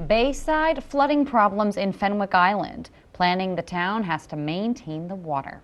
Bayside flooding problems in Fenwick Island. Planning the town has to maintain the water.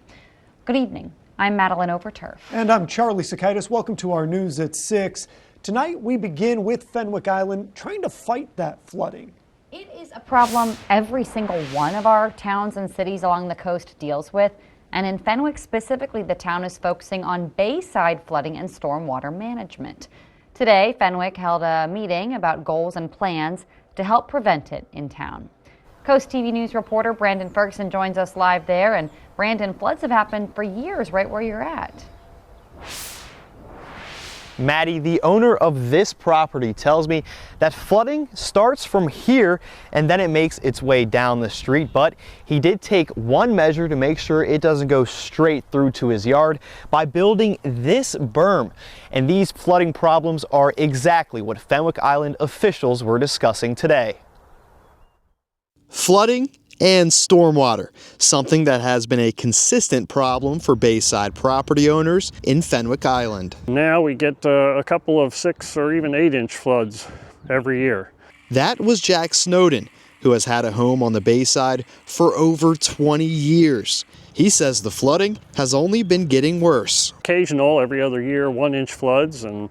Good evening. I'm Madeline Overturf. And I'm Charlie Sakaitis. Welcome to our news at 6. Tonight we begin with Fenwick Island trying to fight that flooding. It is a problem every single one of our towns and cities along the coast deals with. And in Fenwick specifically, the town is focusing on bayside flooding and stormwater management. Today, Fenwick held a meeting about goals and plans to help prevent it in town. Coast TV News reporter Brandon Ferguson joins us live there. And Brandon, floods have happened for years right where you're at. Maddie, the owner of this property, tells me that flooding starts from here and then it makes its way down the street. But he did take one measure to make sure it doesn't go straight through to his yard by building this berm. And these flooding problems are exactly what Fenwick Island officials were discussing today. Flooding and stormwater, something that has been a consistent problem for bayside property owners in Fenwick Island. Now we get a couple of 6 or even 8-inch floods every year. That was Jack Snowden, who has had a home on the bayside for over 20 years. He says the flooding has only been getting worse. Occasional, every other year, 1-inch floods, and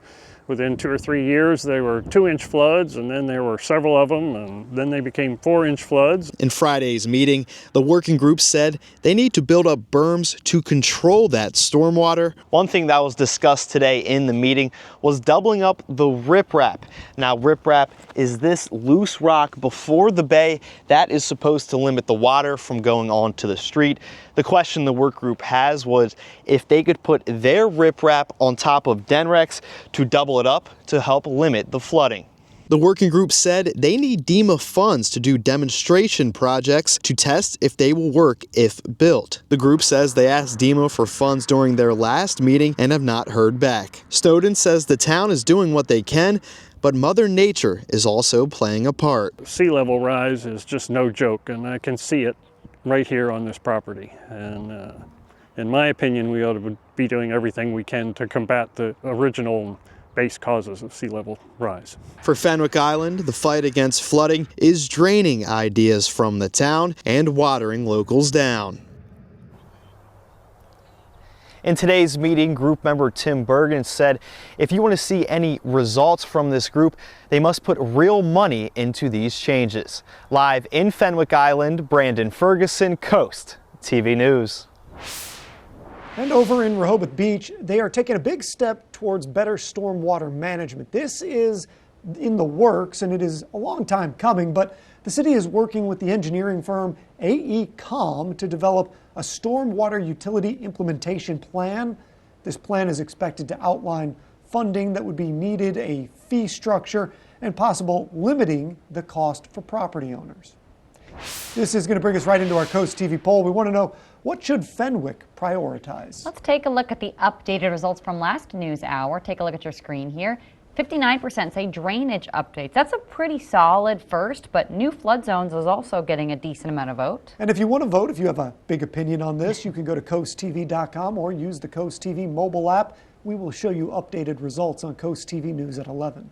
within 2 or 3 years, they were 2-inch floods, and then there were several of them, and then they became 4-inch floods. In Friday's meeting, the working group said they need to build up berms to control that stormwater. One thing that was discussed today in the meeting was doubling up the riprap. Now, riprap is this loose rock before the bay that is supposed to limit the water from going onto the street. The question the work group has was if they could put their riprap on top of Denrex to double it up to help limit the flooding. The working group said they need DEMA funds to do demonstration projects to test if they will work if built. The group says they asked DEMA for funds during their last meeting and have not heard back. Snowden says the town is doing what they can, but Mother Nature is also playing a part. Sea level rise is just no joke, and I can see it right here on this property. And in my opinion, we ought to be doing everything we can to combat the original base causes of sea level rise. For Fenwick Island, the fight against flooding is draining ideas from the town and watering locals down. In today's meeting, group member Tim Bergen said if you want to see any results from this group, they must put real money into these changes. Live in Fenwick Island, Brandon Ferguson, Coast TV News. And over in Rehoboth Beach, they are taking a big step towards better stormwater management. This is in the works, and it is a long time coming, but the city is working with the engineering firm AECOM to develop a stormwater utility implementation plan. This plan is expected to outline funding that would be needed, a fee structure, and possible limiting the cost for property owners. This is going to bring us right into our Coast TV poll. We want to know, what should Fenwick prioritize? Let's take a look at the updated results from last news hour. Take a look at your screen here. 59% say drainage updates. That's a pretty solid first, but new flood zones is also getting a decent amount of vote. And if you want to vote, if you have a big opinion on this, you can go to coasttv.com or use the Coast TV mobile app. We will show you updated results on Coast TV News at 11.